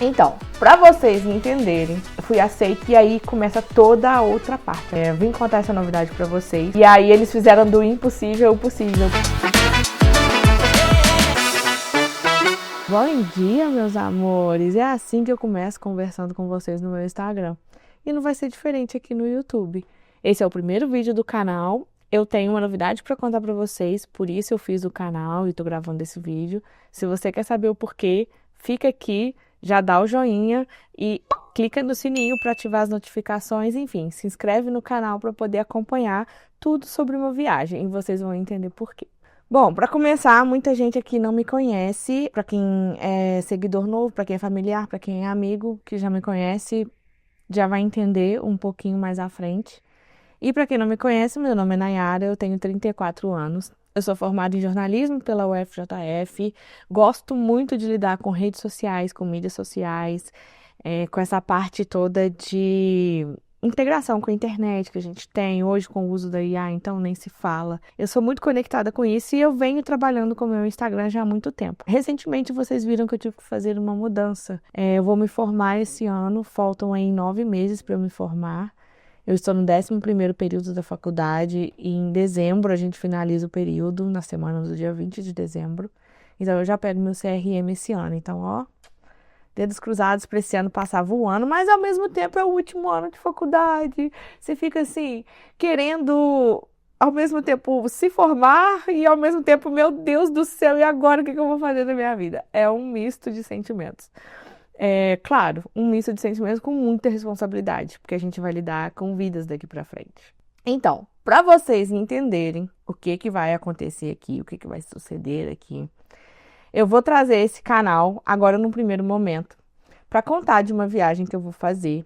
Então, pra vocês entenderem, eu fui aceita e aí começa toda a outra parte. Eu vim contar essa novidade pra vocês. E aí eles fizeram do impossível o possível. Bom dia, meus amores! É assim que eu começo conversando com vocês no meu Instagram. E não vai ser diferente aqui no YouTube. Esse é o primeiro vídeo do canal. Eu tenho uma novidade para contar para vocês, por isso eu fiz o canal e tô gravando esse vídeo. Se você quer saber o porquê, fica aqui, já dá o joinha e clica no sininho para ativar as notificações. Enfim, se inscreve no canal para poder acompanhar tudo sobre uma viagem e vocês vão entender por quê. Bom, para começar, muita gente aqui não me conhece. Para quem é seguidor novo, para quem é familiar, para quem é amigo que já me conhece, já vai entender um pouquinho mais à frente. E para quem não me conhece, meu nome é Nayara, eu tenho 34 anos. Eu sou formada em jornalismo pela UFJF. Gosto muito de lidar com redes sociais, com mídias sociais, com essa parte toda de integração com a internet que a gente tem hoje com o uso da IA, então nem se fala. Eu sou muito conectada com isso e eu venho trabalhando com o meu Instagram já há muito tempo. Recentemente vocês viram que eu tive que fazer uma mudança. Eu vou me formar esse ano, faltam aí 9 meses para eu me formar. Eu estou no 11º período da faculdade e em dezembro a gente finaliza o período, na semana do dia 20 de dezembro. Então eu já pego meu CRM esse ano. Então, ó, dedos cruzados para esse ano passar voando, mas ao mesmo tempo é o último ano de faculdade. Você fica assim, querendo ao mesmo tempo se formar e ao mesmo tempo, meu Deus do céu, e agora o que eu vou fazer na minha vida? É um misto de sentimentos. Claro, um misto de sentimentos com muita responsabilidade, porque a gente vai lidar com vidas daqui pra frente. Então, para vocês entenderem o que vai acontecer aqui, o que vai suceder aqui, eu vou trazer esse canal agora num primeiro momento para contar de uma viagem que eu vou fazer.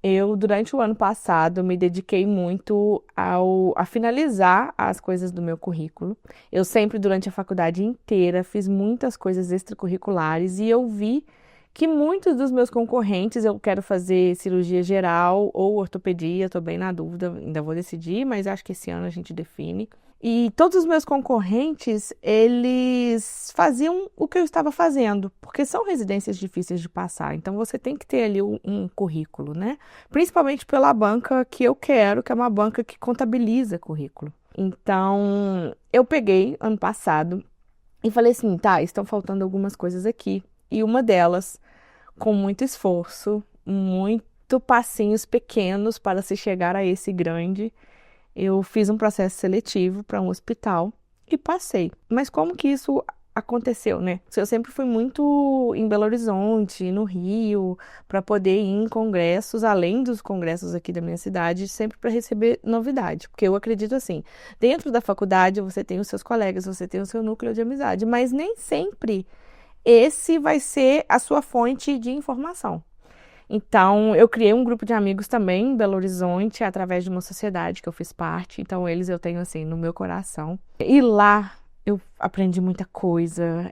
Eu, durante o ano passado, me dediquei muito a finalizar as coisas do meu currículo. Eu sempre, durante a faculdade inteira, fiz muitas coisas extracurriculares e eu vi que muitos dos meus concorrentes, eu quero fazer cirurgia geral ou ortopedia, estou bem na dúvida, ainda vou decidir, mas acho que esse ano a gente define. E todos os meus concorrentes, eles faziam o que eu estava fazendo, porque são residências difíceis de passar, então você tem que ter ali um currículo, né? Principalmente pela banca que eu quero, que é uma banca que contabiliza currículo. Então, eu peguei ano passado e falei assim, tá, estão faltando algumas coisas aqui. E uma delas, com muito esforço, muito passinhos pequenos para se chegar a esse grande, eu fiz um processo seletivo para um hospital e passei. Mas como que isso aconteceu, né? Eu sempre fui muito em Belo Horizonte, no Rio, para poder ir em congressos, além dos congressos aqui da minha cidade, sempre para receber novidade. Porque eu acredito assim, dentro da faculdade você tem os seus colegas, você tem o seu núcleo de amizade, mas nem sempre esse vai ser a sua fonte de informação. Então, eu criei um grupo de amigos também em Belo Horizonte, através de uma sociedade que eu fiz parte. Então, eles eu tenho, assim, no meu coração. E lá, eu aprendi muita coisa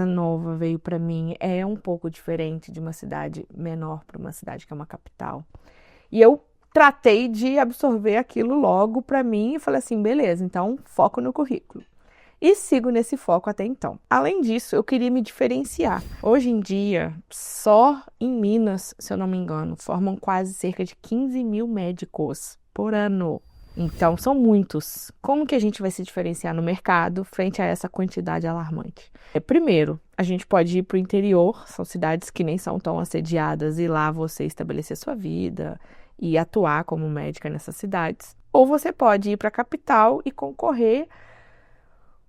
nova veio para mim. É um pouco diferente de uma cidade menor para uma cidade que é uma capital. E eu tratei de absorver aquilo logo para mim e falei assim, beleza, então foco no currículo. E sigo nesse foco até então. Além disso, eu queria me diferenciar. Hoje em dia, só em Minas, se eu não me engano, formam quase cerca de 15 mil médicos por ano. Então, são muitos. Como que a gente vai se diferenciar no mercado frente a essa quantidade alarmante? Primeiro, a gente pode ir para o interior, são cidades que nem são tão assediadas, e lá você estabelecer sua vida e atuar como médica nessas cidades. Ou você pode ir para a capital e concorrer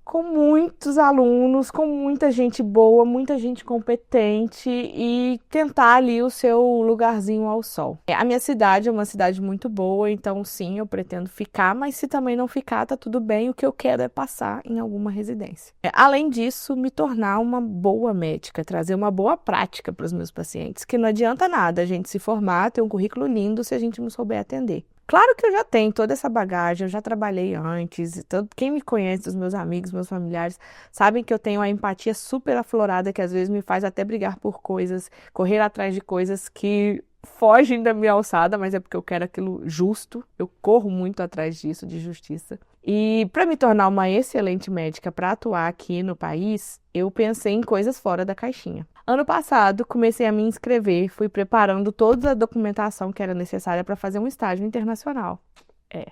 com muitos alunos, com muita gente boa, muita gente competente e tentar ali o seu lugarzinho ao sol. A minha cidade é uma cidade muito boa, então sim, eu pretendo ficar, mas se também não ficar, tá tudo bem, o que eu quero é passar em alguma residência. Além disso, me tornar uma boa médica, trazer uma boa prática para os meus pacientes, que não adianta nada a gente se formar, ter um currículo lindo se a gente não souber atender. Claro que eu já tenho toda essa bagagem, eu já trabalhei antes, tanto quem me conhece, os meus amigos, meus familiares, sabem que eu tenho a empatia super aflorada, que às vezes me faz até brigar por coisas, correr atrás de coisas que fogem da minha alçada, mas é porque eu quero aquilo justo, eu corro muito atrás disso, de justiça. E para me tornar uma excelente médica para atuar aqui no país, eu pensei em coisas fora da caixinha. Ano passado, comecei a me inscrever, fui preparando toda a documentação que era necessária para fazer um estágio internacional. É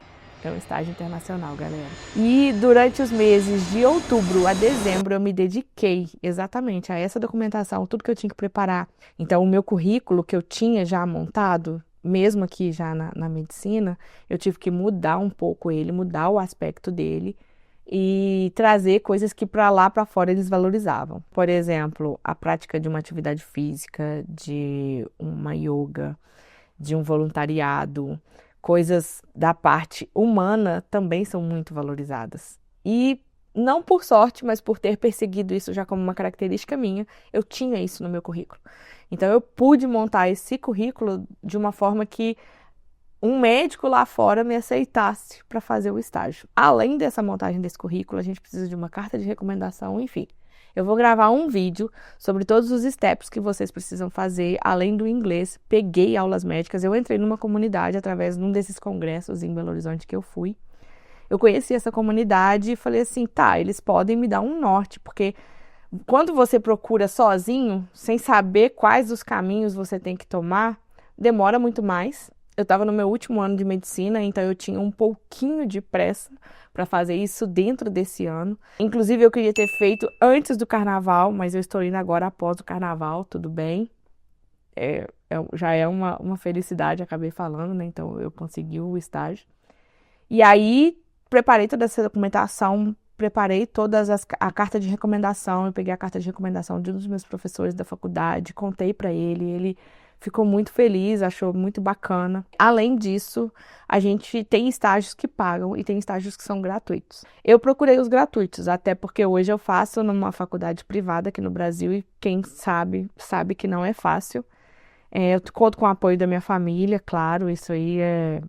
um estágio internacional, galera. E durante os meses de outubro a dezembro, eu me dediquei exatamente a essa documentação, tudo que eu tinha que preparar. Então, o meu currículo que eu tinha já montado, mesmo aqui já na medicina, eu tive que mudar um pouco ele, mudar o aspecto dele e trazer coisas que para lá para fora eles valorizavam. Por exemplo, a prática de uma atividade física, de uma yoga, de um voluntariado, coisas da parte humana também são muito valorizadas. E não por sorte, mas por ter perseguido isso já como uma característica minha, eu tinha isso no meu currículo. Então eu pude montar esse currículo de uma forma que um médico lá fora me aceitasse para fazer o estágio. Além dessa montagem desse currículo, a gente precisa de uma carta de recomendação, enfim. Eu vou gravar um vídeo sobre todos os steps que vocês precisam fazer, além do inglês. Peguei aulas médicas, eu entrei numa comunidade através de um desses congressos em Belo Horizonte que eu fui. Eu conheci essa comunidade e falei assim, tá, eles podem me dar um norte, porque quando você procura sozinho, sem saber quais os caminhos você tem que tomar, demora muito mais. Eu estava no meu último ano de medicina, então eu tinha um pouquinho de pressa para fazer isso dentro desse ano. Inclusive, eu queria ter feito antes do carnaval, mas eu estou indo agora após o carnaval, tudo bem. Já é uma felicidade, acabei falando, né? Então, eu consegui o estágio. E aí, preparei toda essa documentação, preparei a carta de recomendação. Eu peguei a carta de recomendação de um dos meus professores da faculdade, contei para ele ficou muito feliz, achou muito bacana. Além disso, a gente tem estágios que pagam e tem estágios que são gratuitos. Eu procurei os gratuitos, até porque hoje eu faço numa faculdade privada aqui no Brasil e quem sabe, sabe que não é fácil. Eu conto com o apoio da minha família, claro, isso aí é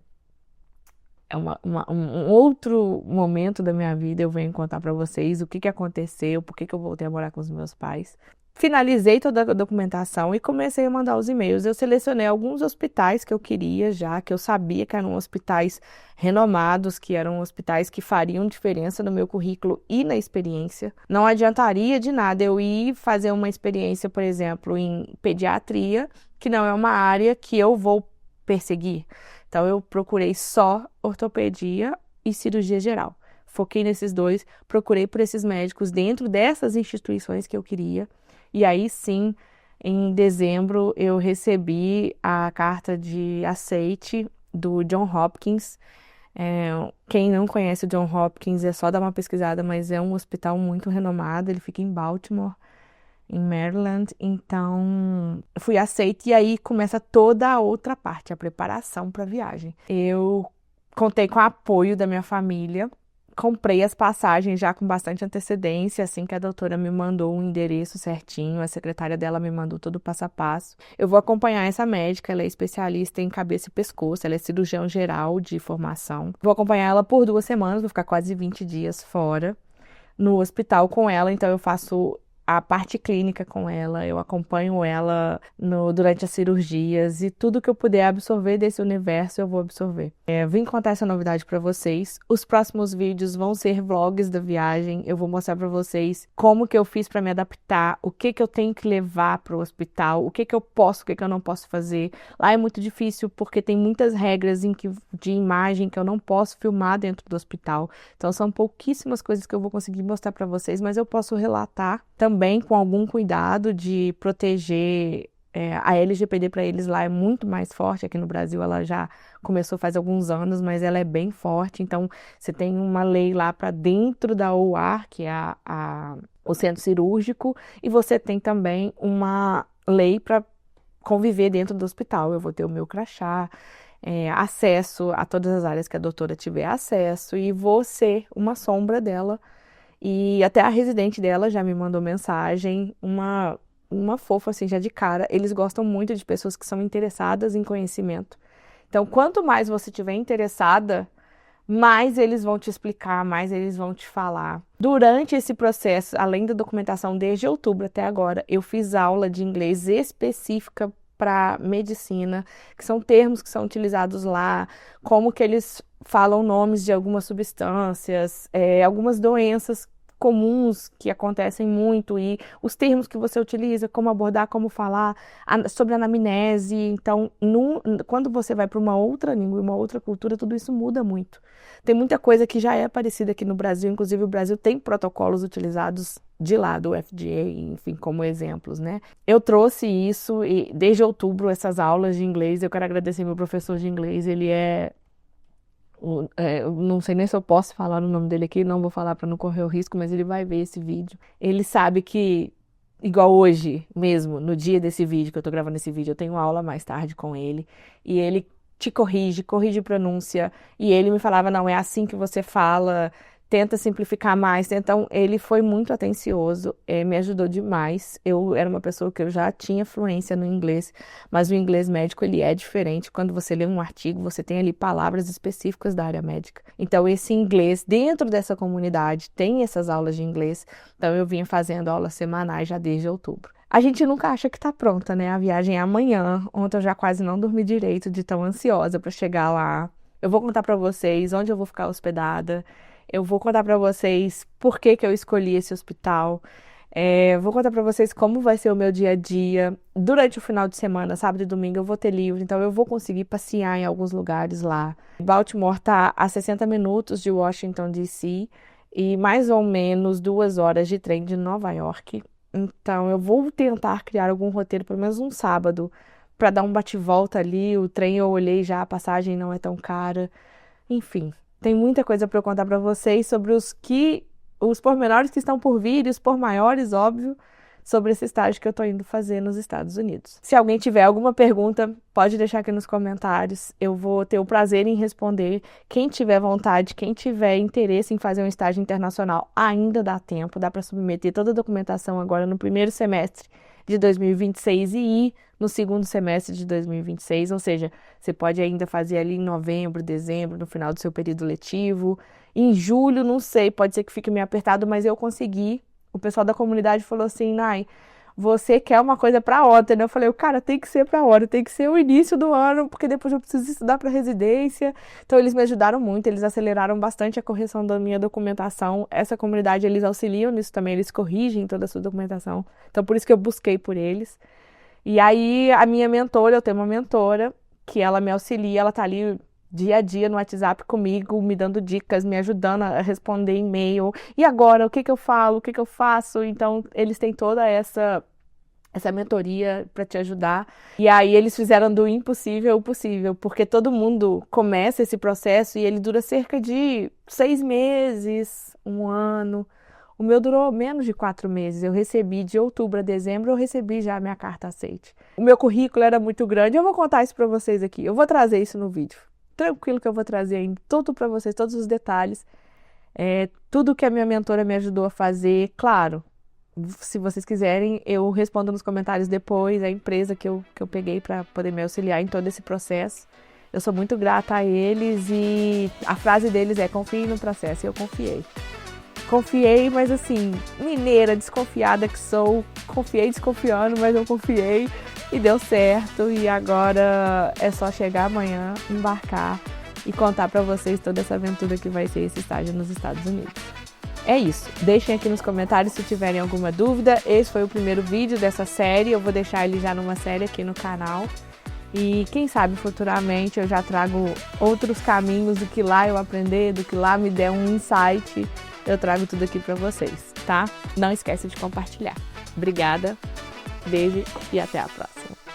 um outro momento da minha vida. Eu venho contar para vocês o que aconteceu, por que eu voltei a morar com os meus pais. Finalizei toda a documentação e comecei a mandar os e-mails. Eu selecionei alguns hospitais que eu queria já, que eu sabia que eram hospitais renomados, que eram hospitais que fariam diferença no meu currículo e na experiência. Não adiantaria de nada eu ir fazer uma experiência, por exemplo, em pediatria, que não é uma área que eu vou perseguir. Então, eu procurei só ortopedia e cirurgia geral. Foquei nesses dois, procurei por esses médicos dentro dessas instituições que eu queria. E aí sim, em dezembro, eu recebi a carta de aceite do John Hopkins. Quem não conhece o John Hopkins é só dar uma pesquisada, mas é um hospital muito renomado, ele fica em Baltimore, em Maryland. Então, fui aceita e aí começa toda a outra parte, a preparação para a viagem. Eu contei com o apoio da minha família. Comprei as passagens já com bastante antecedência, assim que a doutora me mandou o endereço certinho, a secretária dela me mandou todo o passo a passo. Eu vou acompanhar essa médica, ela é especialista em cabeça e pescoço, ela é cirurgião geral de formação. Vou acompanhar ela por 2 semanas, vou ficar quase 20 dias fora no hospital com ela, então eu faço a parte clínica com ela, eu acompanho ela durante as cirurgias e tudo que eu puder absorver desse universo eu vou absorver. Vim contar essa novidade para vocês. Os próximos vídeos vão ser vlogs da viagem. Eu vou mostrar para vocês como que eu fiz para me adaptar, o que eu tenho que levar para o hospital, o que eu posso, o que eu não posso fazer. Lá é muito difícil porque tem muitas regras de imagem que eu não posso filmar dentro do hospital. Então são pouquíssimas coisas que eu vou conseguir mostrar para vocês, mas eu posso relatar também com algum cuidado de proteger. A LGPD para eles lá é muito mais forte. Aqui no Brasil ela já começou faz alguns anos, mas ela é bem forte. Então, você tem uma lei lá para dentro da OR, que é o centro cirúrgico, e você tem também uma lei para conviver dentro do hospital. Eu vou ter o meu crachá, acesso a todas as áreas que a doutora tiver acesso, e vou ser uma sombra dela. E até a residente dela já me mandou mensagem, uma fofa assim, já de cara. Eles gostam muito de pessoas que são interessadas em conhecimento. Então, quanto mais você estiver interessada, mais eles vão te explicar, mais eles vão te falar. Durante esse processo, além da documentação desde outubro até agora, eu fiz aula de inglês específica para medicina, que são termos que são utilizados lá, como que eles falam nomes de algumas substâncias, algumas doenças comuns que acontecem muito e os termos que você utiliza, como abordar, como falar, sobre anamnese. Então, quando você vai para uma outra língua, uma outra cultura, tudo isso muda muito. Tem muita coisa que já é parecida aqui no Brasil, inclusive o Brasil tem protocolos utilizados de lá do FDA, enfim, como exemplos, né? Eu trouxe isso e desde outubro essas aulas de inglês. Eu quero agradecer meu professor de inglês, ele eu não sei nem se eu posso falar o nome dele aqui, não vou falar para não correr o risco, mas ele vai ver esse vídeo. Ele sabe que, igual hoje mesmo, no dia desse vídeo, que eu tô gravando esse vídeo, eu tenho aula mais tarde com ele, e ele te corrige pronúncia, e ele me falava, não, é assim que você fala, tenta simplificar mais. Então, ele foi muito atencioso, me ajudou demais. Eu era uma pessoa que eu já tinha fluência no inglês, mas o inglês médico, ele é diferente. Quando você lê um artigo, você tem ali palavras específicas da área médica. Então, esse inglês, dentro dessa comunidade, tem essas aulas de inglês. Então, eu vinha fazendo aulas semanais já desde outubro. A gente nunca acha que tá pronta, né? A viagem é amanhã. Ontem eu já quase não dormi direito, de tão ansiosa para chegar lá. Eu vou contar para vocês onde eu vou ficar hospedada. Eu vou contar para vocês por que eu escolhi esse hospital. Vou contar para vocês como vai ser o meu dia a dia. Durante o final de semana, sábado e domingo, eu vou ter livre, então eu vou conseguir passear em alguns lugares lá. Baltimore está a 60 minutos de Washington, D.C. e mais ou menos 2 horas de trem de Nova York. Então, eu vou tentar criar algum roteiro, pelo menos um sábado, para dar um bate-volta ali. O trem eu olhei já, a passagem não é tão cara. Enfim, tem muita coisa para eu contar para vocês sobre os pormenores que estão por vir e os pormaiores, óbvio, sobre esse estágio que eu tô indo fazer nos Estados Unidos. Se alguém tiver alguma pergunta, pode deixar aqui nos comentários. Eu vou ter o prazer em responder. Quem tiver vontade, quem tiver interesse em fazer um estágio internacional, ainda dá tempo. Dá para submeter toda a documentação agora no primeiro semestre de 2026 e ir no segundo semestre de 2026. Ou seja, você pode ainda fazer ali em novembro, dezembro, no final do seu período letivo. Em julho, não sei, pode ser que fique meio apertado, mas eu consegui. O pessoal da comunidade falou assim, Nai, você quer uma coisa para ontem, né? Eu falei, cara, tem que ser para hora, tem que ser o início do ano, porque depois eu preciso estudar para residência. Então, eles me ajudaram muito, eles aceleraram bastante a correção da minha documentação. Essa comunidade, eles auxiliam nisso também, eles corrigem toda a sua documentação. Então, por isso que eu busquei por eles. E aí, a minha mentora, eu tenho uma mentora, que ela me auxilia, ela tá ali dia a dia no WhatsApp comigo, me dando dicas, me ajudando a responder e-mail. E agora, o que eu falo, o que eu faço? Então, eles têm toda essa mentoria para te ajudar. E aí, eles fizeram do impossível o possível, porque todo mundo começa esse processo e ele dura cerca de 6 meses, 1 ano. O meu durou menos de 4 meses. Eu recebi de outubro a dezembro, eu recebi já a minha carta aceite. O meu currículo era muito grande. Eu vou contar isso para vocês aqui. Eu vou trazer isso no vídeo. Tranquilo que eu vou trazer ainda tudo para vocês, todos os detalhes, tudo que a minha mentora me ajudou a fazer. Claro, se vocês quiserem, eu respondo nos comentários depois, a empresa que eu peguei para poder me auxiliar em todo esse processo. Eu sou muito grata a eles e a frase deles é, confie no processo, e eu confiei. Confiei, mas assim, mineira, desconfiada que sou, confiei desconfiando, mas eu confiei e deu certo. E agora é só chegar amanhã, embarcar e contar pra vocês toda essa aventura que vai ser esse estágio nos Estados Unidos. É isso, deixem aqui nos comentários se tiverem alguma dúvida. Esse foi o primeiro vídeo dessa série, eu vou deixar ele já numa série aqui no canal. E quem sabe futuramente eu já trago outros caminhos do que lá eu aprender, do que lá me der um insight. Eu trago tudo aqui pra vocês, tá? Não esquece de compartilhar. Obrigada, beijo e até a próxima.